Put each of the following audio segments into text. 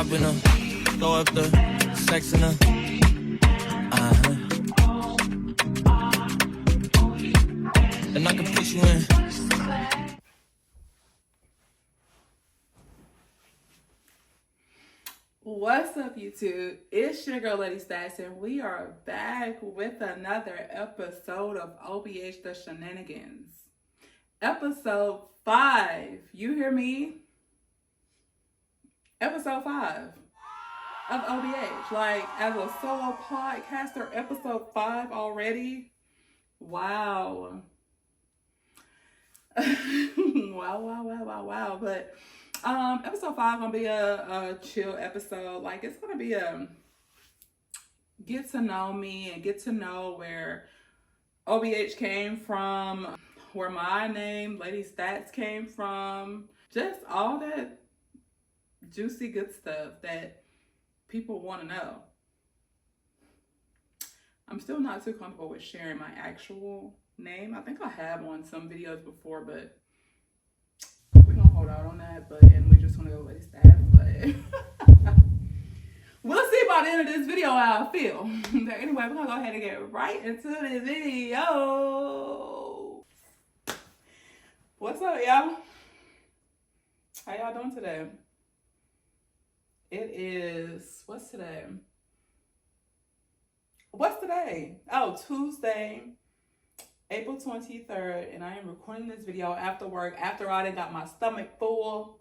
hop in her, throw up the sex in her. And I can push you in. What's up, YouTube? It's your girl, Melanated, and we are back with another episode of OBH, the Shenanigans. Episode 5. You hear me? Episode 5 of OBH. Like, as a solo podcaster, episode 5 already? Wow. Wow. But episode 5 gonna be a chill episode. Like, it's gonna be a get to know me and get to know where OBH came from, where my name Melanated came from, just all that juicy good stuff that people want to know. I'm still not too comfortable with sharing my actual name. I think I have on some videos before, but we're gonna hold out on that. And we're just gonna go with that. But we'll see by the end of this video how I feel. But anyway, we're gonna go ahead and get right into this video. What's up, y'all? How y'all doing today? It is, what's today? Oh, Tuesday, April 23rd, and I am recording this video after work, after I done got my stomach full.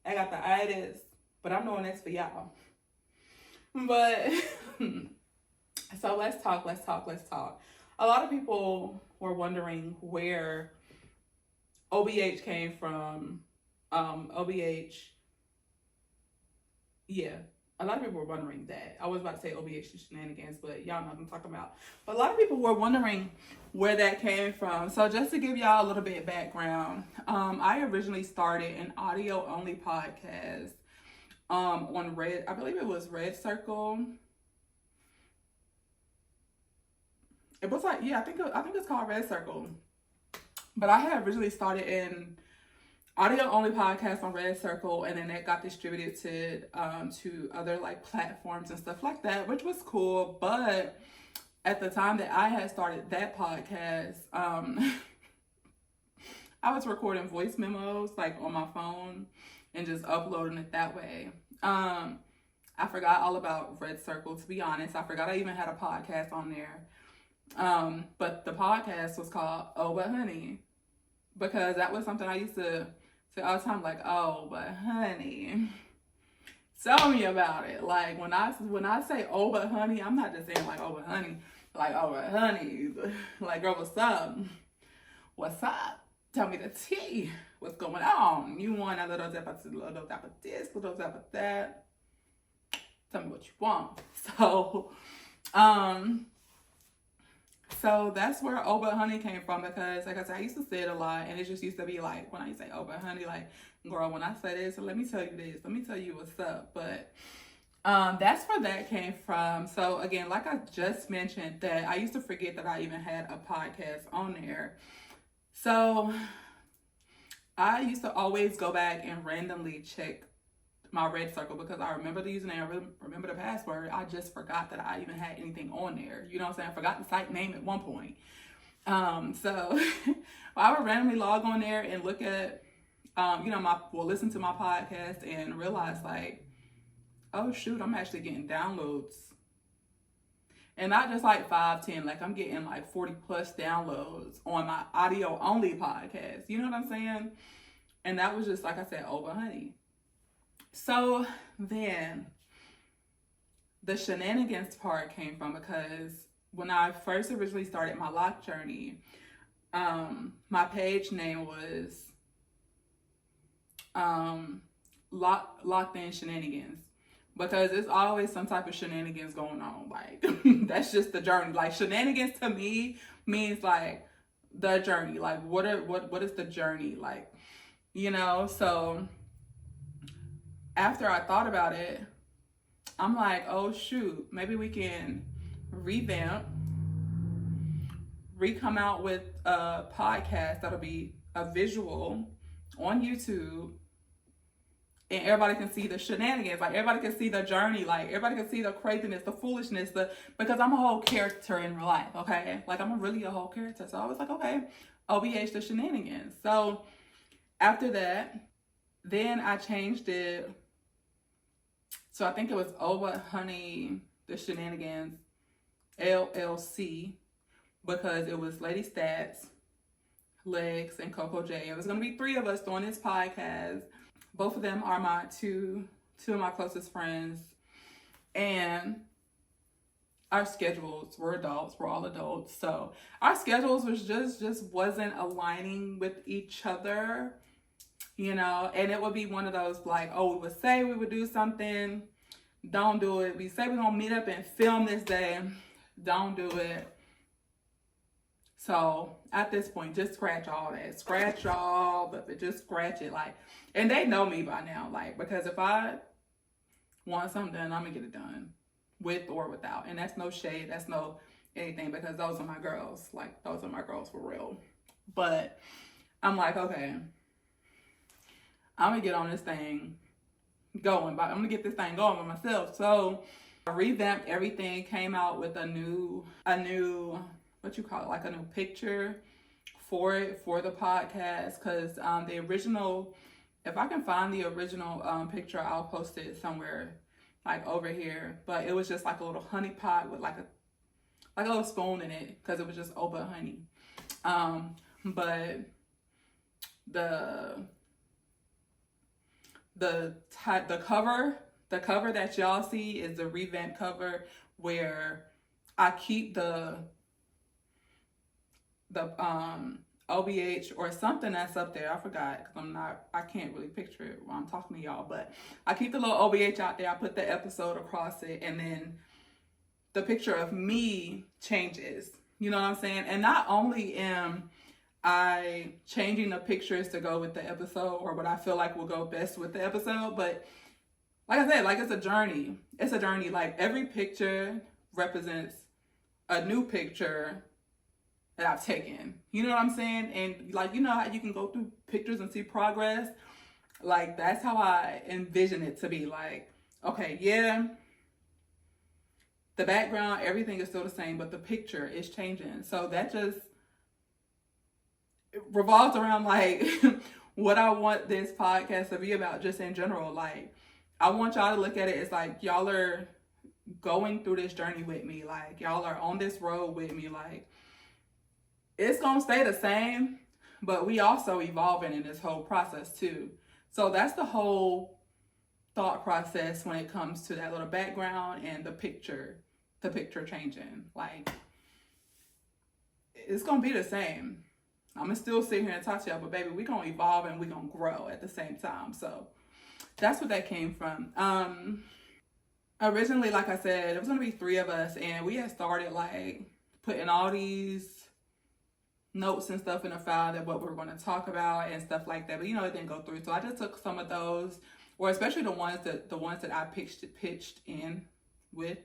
I got the itis, but I'm doing this for y'all. But, so let's talk. A lot of people were wondering where OBH came from. OBH, yeah. A lot of people were wondering that. I was about to say OBH Shenanigans, but y'all know what I'm talking about. But a lot of people were wondering where that came from. So just to give y'all a little bit of background, I originally started an audio-only podcast on Red, I believe it was Red Circle. It was like, yeah, I think it's called Red Circle. But I had originally started an audio-only podcast on Red Circle, and then it got distributed to other like platforms and stuff like that, which was cool. But at the time that I had started that podcast, I was recording voice memos like on my phone and just uploading it that way. I forgot all about Red Circle, to be honest. I forgot I even had a podcast on there. But the podcast was called Oh But Honey, because that was something I used to say all the time, like, oh, but honey, tell me about it. Like, when I say, oh, but honey, I'm not just saying, like, oh, but honey, like, oh, but honey, like, girl, what's up? What's up? Tell me the tea. What's going on? You want a little tap of this, little tap of that? Tell me what you want. So that's where Oh But Honey came from, because like I said, I used to say it a lot, and it just used to be like, when I say Oh But Honey, like, girl, when I say this, let me tell you this, let me tell you what's up. But that's where that came from. So again, like I just mentioned, that I used to forget that I even had a podcast on there. So I used to always go back and randomly check my Red Circle, because I remember the username, I remember the password. I just forgot that I even had anything on there. You know what I'm saying? I forgot the site name at one point. So I would randomly log on there and look at, listen to my podcast and realize, like, oh shoot, I'm actually getting downloads. And not just like 5, 10, like I'm getting like 40 plus downloads on my audio only podcast. You know what I'm saying? And that was just, like I said, Oh But Honey. So then the Shenanigans part came from, because when I first originally started my lock journey, my page name was Locked In Shenanigans, because it's always some type of shenanigans going on. Like, that's just the journey. Like, shenanigans to me means like the journey. Like, what is the journey like? You know, so after I thought about it, I'm like, oh shoot, maybe we can come out with a podcast that'll be a visual on YouTube, and everybody can see the shenanigans, like everybody can see the journey, like everybody can see the craziness, the foolishness, because I'm a whole character in real life, okay? Like I'm really a whole character. So I was like, okay, OBH the shenanigans. So after that, then I changed it. So I think it was Over Honey the Shenanigans LLC, because it was Lady Stats, Legs, and Coco J. It was gonna be 3 of us doing this podcast. Both of them are my two of my closest friends, and our schedules were adults. We're all adults, so our schedules was just wasn't aligning with each other, you know. And it would be one of those like, oh, we would say we would do something, don't do it. We say we're gonna meet up and film this day, don't do it. So at this point, just scratch all that. Scratch all, but just scratch it. Like, and they know me by now, like, because if I want something done, I'm gonna get it done, with or without. And that's no shade, that's no anything, because those are my girls. Like, those are my girls for real. But I'm like, okay, I'm gonna get on this thing going, but I'm gonna get this thing going by myself. So I revamped everything, came out with a new what you call it, like a new picture for it, for the podcast, because the original, if I can find the original picture, I'll post it somewhere like over here, but it was just like a little honey pot with like a little spoon in it, because it was just over honey. But the cover that y'all see is the revamped cover, where I keep the OBH or something that's up there. I forgot, because I can't really picture it while I'm talking to y'all, but I keep the little OBH out there. I put the episode across it, and then the picture of me changes. You know what I'm saying? And not only am I changing the pictures to go with the episode, or what I feel like will go best with the episode, but like I said, like it's a journey. It's a journey. Like every picture represents a new picture that I've taken. You know what I'm saying? And like, you know how you can go through pictures and see progress? Like, that's how I envision it to be. Like, okay, yeah, the background, everything is still the same, but the picture is changing. So that just revolves around like what I want this podcast to be about, just in general. Like, I want y'all to look at it as like y'all are going through this journey with me. Like, y'all are on this road with me. Like, it's gonna stay the same, but we also evolving in this whole process too. So that's the whole thought process when it comes to that little background and the picture changing. Like, it's gonna be the same. I'm gonna still sit here and talk to y'all, but baby, we gonna evolve and we gonna grow at the same time. So that's what that came from. Originally, like I said, it was gonna be 3 of us, and we had started like putting all these notes and stuff in a file that what we were going to talk about and stuff like that, but you know, it didn't go through. So I just took some of those, or especially the ones that I pitched in with.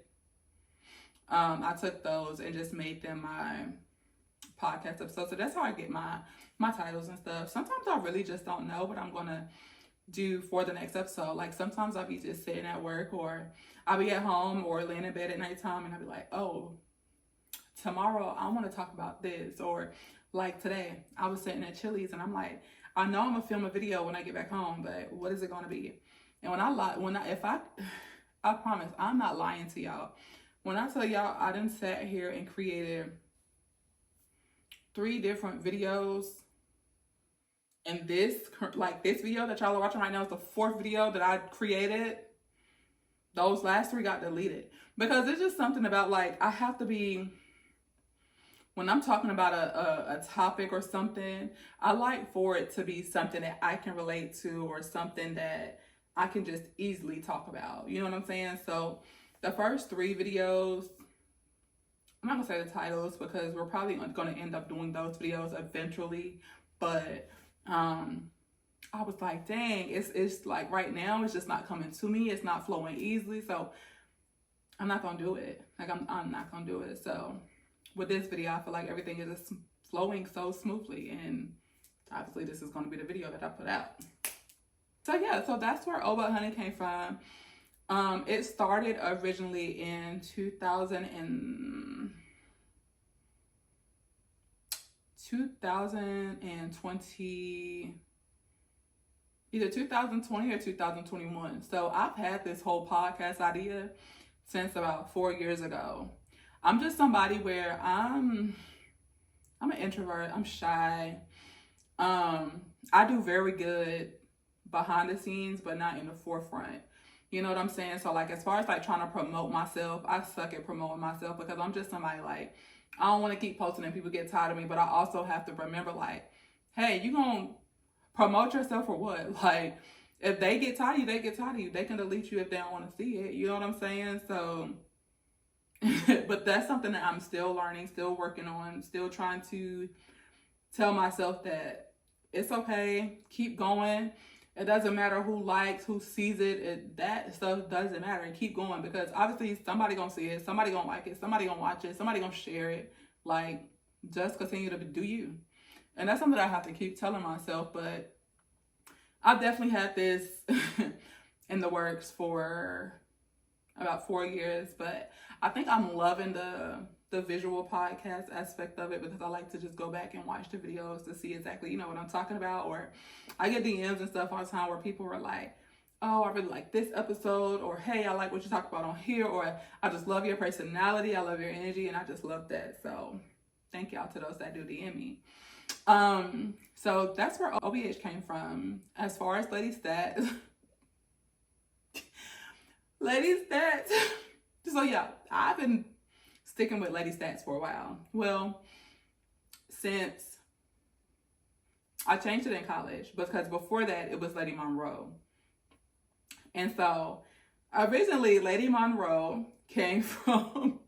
I took those and just made them my podcast episodes. So that's how I get my titles and stuff. Sometimes I really just don't know what I'm gonna do for the next episode. Like, sometimes I'll be just sitting at work, or I'll be at home or laying in bed at nighttime, and I'll be like, oh, tomorrow I want to talk about this. Or like today, I was sitting at Chili's and I'm like, I know I'm gonna film a video when I get back home, but what is it gonna be? And I promise I'm not lying to y'all. When I tell y'all I done sat here and created 3 different videos, and this video that y'all are watching right now is the 4th video that I created. Those last 3 got deleted, because it's just something about, like, I have to be, when I'm talking about a topic or something, I like for it to be something that I can relate to, or something that I can just easily talk about. You know what I'm saying? So the first 3 videos, I'm not gonna say the titles, because we're probably gonna end up doing those videos eventually. But I was like, dang, it's like right now it's just not coming to me. It's not flowing easily. So I'm not gonna do it. Like, I'm not gonna do it. So with this video, I feel like everything is just flowing so smoothly, and obviously this is going to be the video that I put out. So yeah, so that's where Oh But Honey came from. It started originally in 2020, either 2020 or 2021. So I've had this whole podcast idea since about 4 years ago. I'm just somebody where I'm an introvert. I'm shy. I do very good behind the scenes, but not in the forefront. You know what I'm saying? So like, as far as like trying to promote myself, I suck at promoting myself because I'm just somebody like, I don't want to keep posting and people get tired of me, but I also have to remember like, hey, you gonna promote yourself or what? Like, if they get tired of you, they get tired of you. They can delete you if they don't want to see it. You know what I'm saying? So, but that's something that I'm still learning, still working on, still trying to tell myself that it's okay, keep going. It doesn't matter who likes, who sees it. That stuff doesn't matter. Keep going, because obviously somebody gonna see it, somebody gonna like it, somebody gonna watch it, somebody gonna share it. Like, just continue to do you. And that's something that I have to keep telling myself. But I've definitely had this in the works for about 4 years. But I think I'm loving the visual podcast aspect of it, because I like to just go back and watch the videos to see exactly, you know, what I'm talking about. Or I get DMs and stuff all the time where people are like, oh, I really like this episode, or hey, I like what you talk about on here, or I just love your personality, I love your energy, and I just love that. So thank y'all to those that do DM me. So that's where OBH came from. As far as Melanated Stats, so yeah, I've been sticking with Melanated for a while. Well, since I changed it in college, because before that it was Lady Monroe. And so originally Lady Monroe came from,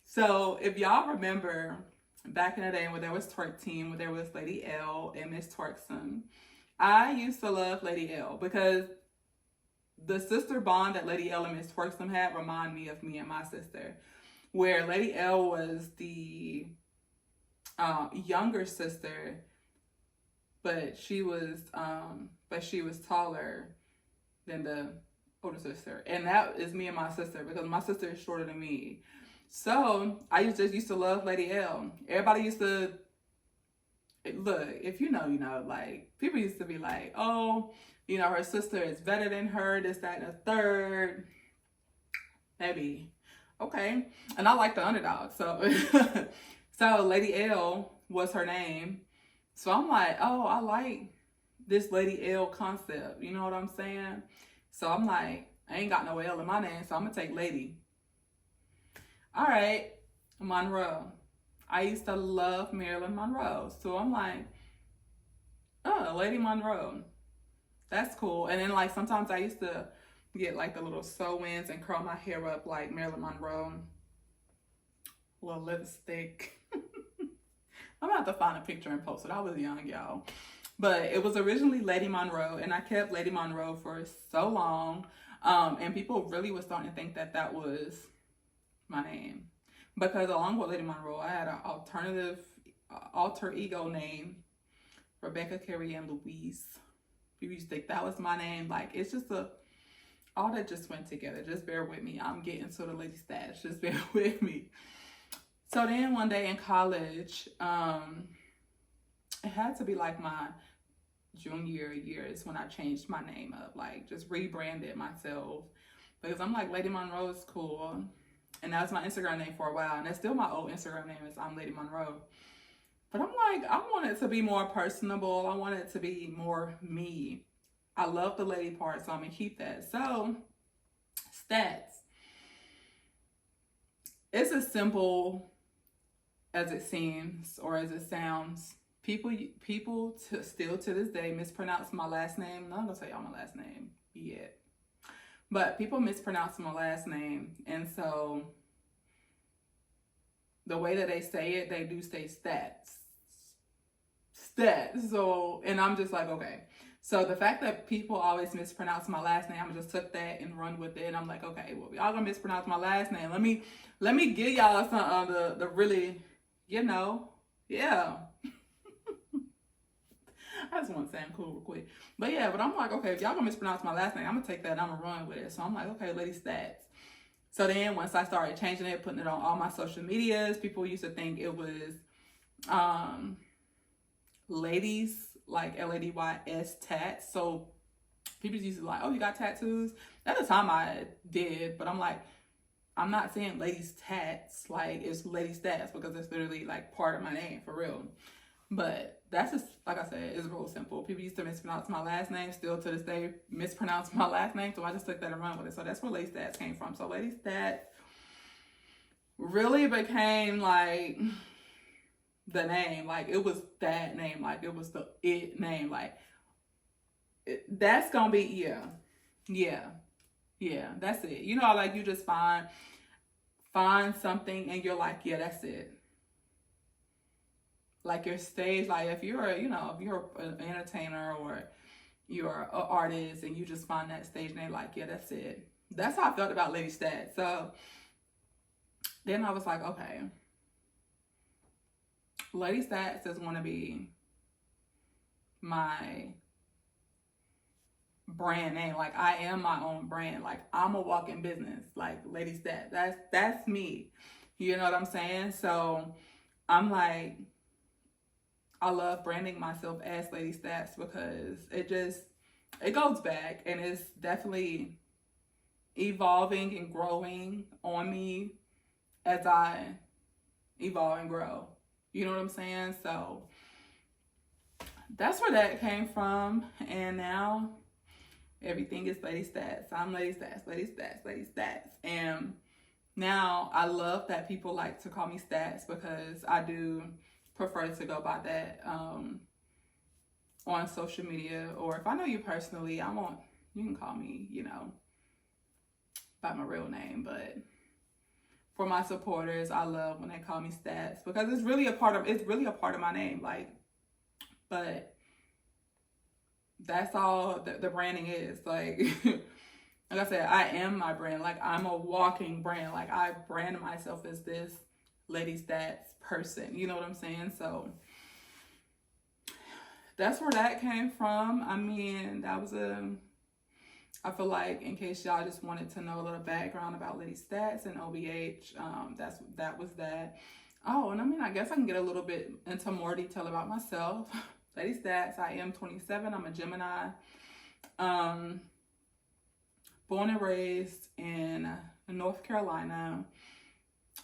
so if y'all remember back in the day when there was Twerk Team, when there was Lady L and Miss Twerkson, I used to love Lady L because the sister bond that Lady L and Miss Twerkson had remind me of me and my sister, where Lady L was the younger sister, but she was taller than the older sister, and that is me and my sister, because my sister is shorter than me. So I just used to love Lady L. Everybody used to look, if you know, you know, like people used to be like, oh, you know, her sister is better than her, this, that, and the third. Maybe. Okay. And I like the underdog. So, so Lady L was her name. So I'm like, oh, I like this Lady L concept. You know what I'm saying? So I'm like, I ain't got no L in my name, so I'm going to take Lady. All right. Monroe. I used to love Marilyn Monroe. So I'm like, oh, Lady Monroe. That's cool. And then like sometimes I used to get like the little sew-ins and curl my hair up like Marilyn Monroe. A little lipstick. I'm gonna have to find a picture and post it. I was young, y'all. But it was originally Lady Monroe, and I kept Lady Monroe for so long. And people really was starting to think that that was my name. Because along with Lady Monroe, I had an alternative alter ego name, Rebecca Carrie Ann Louise. People used to think that was my name. Like, it's just all that just went together. Just bear with me. I'm getting to the Lady Stats. Just bear with me. So then one day in college, it had to be like my junior year is when I changed my name up. Like, just rebranded myself. Because I'm like, Lady Monroe is cool. And that was my Instagram name for a while. And that's still my old Instagram name, is I'm Lady Monroe. But I'm like, I want it to be more personable. I want it to be more me. I love the lady part, so I'm going to keep that. So, stats. It's as simple as it seems, or as it sounds. People still to this day mispronounce my last name. I'm not going to tell y'all my last name yet. But people mispronounce my last name. And so, the way that they say it, they do say stats. So, and I'm just like, okay. So the fact that people always mispronounce my last name, I just took that and run with it. And I'm like, okay, well, y'all gonna mispronounce my last name. Let me give y'all some the really, you know, yeah. I just want to say I'm cool real quick. But yeah, but I'm like, okay, if y'all gonna mispronounce my last name, I'm gonna take that and I'm gonna run with it. So I'm like, okay, Lady Stats. So then once I started changing it, putting it on all my social medias, people used to think it was ladies, like LADYS tats. So people used to be like, oh, you got tattoos? At the time I did, but I'm like, I'm not saying ladies tats, like it's Lady Stats, because it's literally like part of my name for real. But that's just, like I said, it's real simple. People used to mispronounce my last name, still to this day mispronounce my last name, so I just took that and run with it. So that's where Lady Stats came from. So Lady Stats really became like the name, like it was that name, like it was the it name, like that's gonna be, yeah, that's it. You know, like you just find something and you're like, yeah, that's it. Like your stage, like if you're an entertainer or you're an artist and you just find that stage name, like, yeah, that's it. That's how I felt about Lady Stats. So then I was like, okay, Lady Stats is going to be my brand name. Like I am my own brand. Like I'm a walking business. Like Lady Stats, that's me. You know what I'm saying? So I'm like, I love branding myself as Lady Stats because it goes back and it's definitely evolving and growing on me as I evolve and grow. You know what I'm saying? So that's where that came from. And now everything is Lady Stats. I'm Lady Stats, Lady Stats, Lady Stats. And now I love that people like to call me Stats because I do prefer to go by that on social media, or if I know you personally, you can call me, by my real name. But for my supporters, I love when they call me Stats because it's really a part of my name. Like, but that's all the branding is. Like, like I said, I am my brand. Like I'm a walking brand. Like I brand myself as this Lady Stats person. You know what I'm saying? So that's where that came from. I mean, I feel like in case y'all just wanted to know a little background about Lady Stats and OBH, that was that. Oh, and I mean, I guess I can get a little bit into more detail about myself. Lady Stats, I am 27. I'm a Gemini. Born and raised in North Carolina.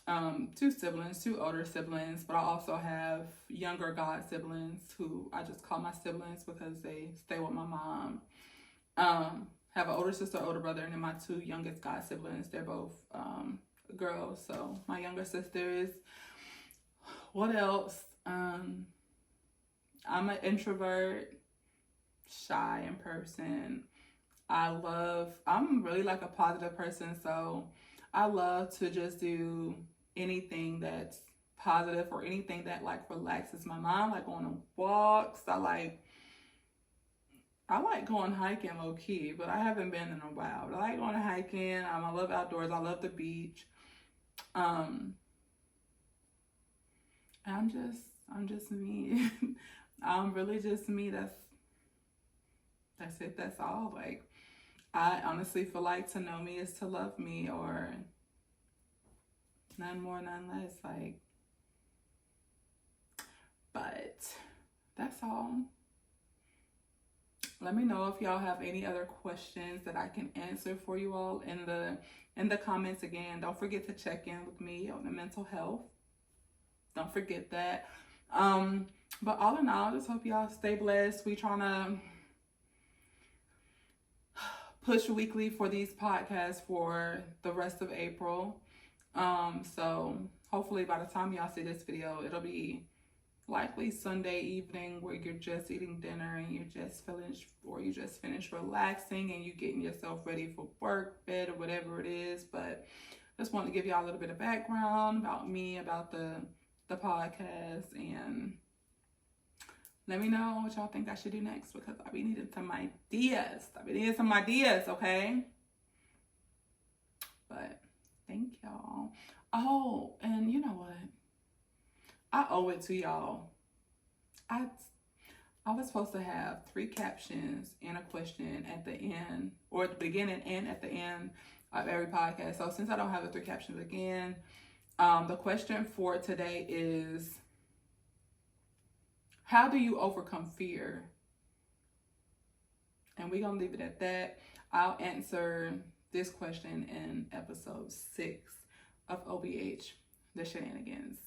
2 siblings, 2 older siblings, but I also have younger god siblings who I just call my siblings because they stay with my mom. Have an older sister, older brother, and then my 2 youngest god siblings, they're both girls. So my younger sisters. What else? I'm an introvert, shy in person. I'm really like a positive person, so I love to just do anything that's positive or anything that like relaxes my mind, like going on walks. I like going hiking low key, but I haven't been in a while. But I like going hiking. I love outdoors. I love the beach. I'm just me. I'm really just me. That's it. That's all. Like, I honestly feel like to know me is to love me, or none more, none less. Like, but that's all. Let me know if y'all have any other questions that I can answer for you all in the comments. Again, don't forget to check in with me on the mental health. Don't forget that. But all in all, I just hope y'all stay blessed. We trying to push weekly for these podcasts for the rest of April. So hopefully by the time y'all see this video, it'll be likely Sunday evening where you're just eating dinner and you just finished relaxing and you getting yourself ready for work, bed, or whatever it is. But just wanted to give y'all a little bit of background about me, about the podcast, and let me know what y'all think I should do next, because I be needing some ideas. Okay? But thank y'all. Oh, and you know what? I owe it to y'all. I was supposed to have 3 captions and a question at the end, or at the beginning and at the end of every podcast. So since I don't have the 3 captions again, the question for today is, how do you overcome fear? And we're going to leave it at that. I'll answer this question in episode 6 of OBH, the Shenanigans.